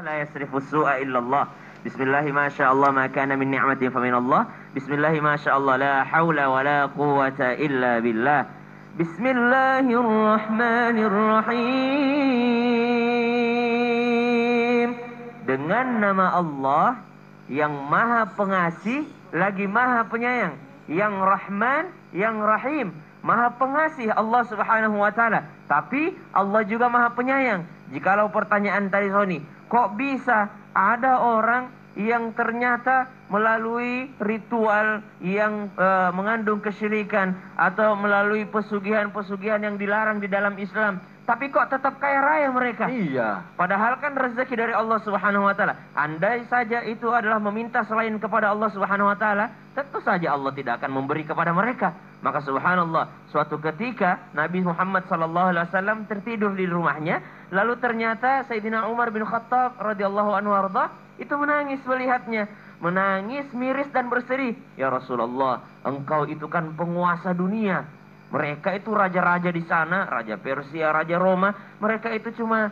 La yasrifu su'a illallah. Bismillahi ma sya Allah ma kana min ni'matin fa min Allah. Bismillahi ma sya Allah la haula wa la quwwata illa billah. Bismillahirrahmanirrahim. Dengan nama Allah yang Maha Pengasih lagi Maha Penyayang, yang Rahman, yang Rahim. Maha Pengasih Allah Subhanahu wa taala, tapi Allah juga Maha Penyayang. Jikalau pertanyaan tadi Sony, kok bisa ada orang yang ternyata melalui ritual yang mengandung kesyirikan atau melalui pesugihan-pesugihan yang dilarang di dalam Islam, tapi kok tetap kaya raya mereka? Iya. Padahal kan rezeki dari Allah Subhanahu wa taala. Andai saja itu adalah meminta selain kepada Allah Subhanahu wa taala, tentu saja Allah tidak akan memberi kepada mereka. Maka subhanallah, suatu ketika Nabi Muhammad SAW tertidur di rumahnya, lalu ternyata Sayyidina Umar bin Khattab radhiyallahu anhu arda itu menangis melihatnya, menangis miris dan bersedih. Ya Rasulullah, engkau itu kan penguasa dunia. Mereka itu raja-raja di sana, raja Persia, raja Roma, mereka itu cuma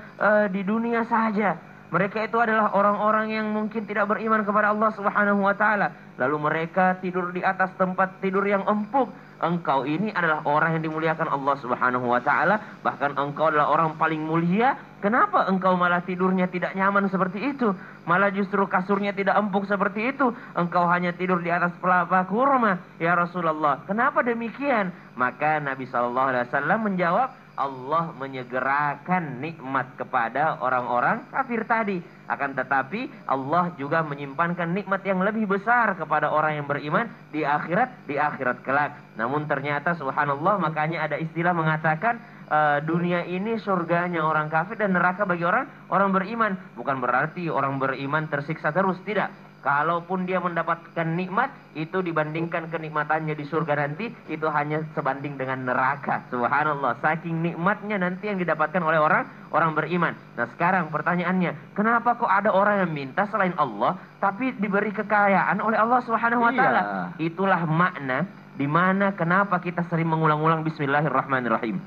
di dunia saja. Mereka itu adalah orang-orang yang mungkin tidak beriman kepada Allah Subhanahu wa taala. Lalu mereka tidur di atas tempat tidur yang empuk. Engkau ini adalah orang yang dimuliakan Allah Subhanahu wa taala, bahkan engkau adalah orang paling mulia. Kenapa engkau malah tidurnya tidak nyaman seperti itu? Malah justru kasurnya tidak empuk seperti itu. Engkau hanya tidur di atas pelapa kurma. Ya Rasulullah, kenapa demikian? Maka Nabi SAW menjawab, Allah menyegerakan nikmat kepada orang-orang kafir tadi. Akan tetapi Allah juga menyimpankan nikmat yang lebih besar kepada orang yang beriman di akhirat kelak. Namun ternyata subhanallah, makanya ada istilah mengatakan dunia ini surganya orang kafir dan neraka bagi orang beriman. Bukan berarti orang beriman tersiksa terus, tidak. Kalaupun dia mendapatkan nikmat, itu dibandingkan kenikmatannya di surga nanti, itu hanya sebanding dengan neraka. Subhanallah, saking nikmatnya nanti yang didapatkan oleh orang beriman. Nah sekarang pertanyaannya, kenapa kok ada orang yang minta selain Allah, tapi diberi kekayaan oleh Allah Subhanahu wa taala? Itulah makna di mana kenapa kita sering mengulang-ulang Bismillahirrahmanirrahim.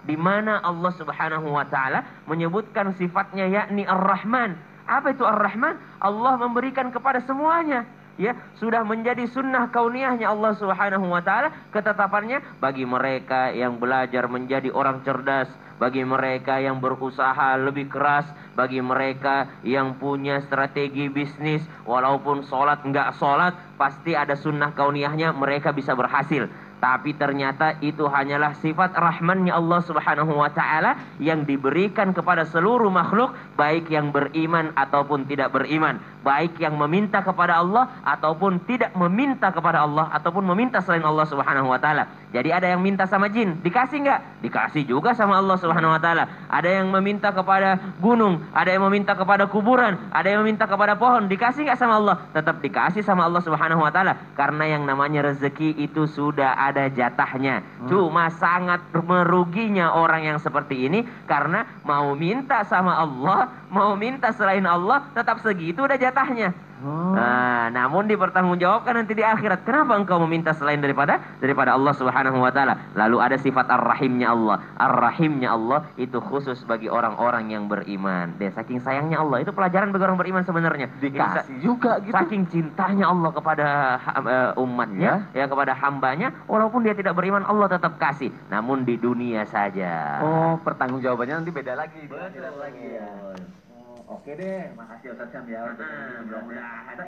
Di mana Allah Subhanahu wa taala menyebutkan sifatnya yakni Ar-Rahman. Apa itu Ar-Rahman? Allah memberikan kepada semuanya. Ya, sudah menjadi sunnah kauniyahnya Allah Subhanahu wa taala, ketetapannya bagi mereka yang belajar menjadi orang cerdas, bagi mereka yang berusaha lebih keras, bagi mereka yang punya strategi bisnis, walaupun sholat enggak sholat, pasti ada sunnah kauniyahnya, mereka bisa berhasil. Tapi ternyata itu hanyalah sifat rahmannya Allah Subhanahu wa taala yang diberikan kepada seluruh makhluk, baik yang beriman ataupun tidak beriman, baik yang meminta kepada Allah ataupun tidak meminta kepada Allah, ataupun meminta selain Allah Subhanahu wa taala. Jadi ada yang minta sama jin, dikasih enggak? Dikasih juga sama Allah Subhanahu wa taala. Ada yang meminta kepada gunung, ada yang meminta kepada kuburan, ada yang meminta kepada pohon, dikasih enggak sama Allah? Tetap dikasih sama Allah Subhanahu wa taala, karena yang namanya rezeki itu sudah ada jatahnya. Cuma sangat meruginya orang yang seperti ini, karena mau minta sama Allah, mau minta selain Allah, tetap segitu udah jatahnya. Nah, namun dipertanggungjawabkan nanti di akhirat. Kenapa engkau meminta selain daripada Allah Subhanahu wa taala? Lalu ada sifat Ar-Rahimnya Allah. Ar-Rahimnya Allah itu khusus bagi orang-orang yang beriman. Dan saking sayangnya Allah, itu pelajaran bagi orang beriman sebenarnya. Dikasih juga gitu. Saking cintanya Allah kepada umatnya, ya kepada hambanya, walaupun dia tidak beriman, Allah tetap kasih. Namun di dunia saja. Oh, pertanggungjawabannya nanti beda lagi. Beda lagi ya. Oke deh, makasih Ustaz Syam ya. Mudah-mudahan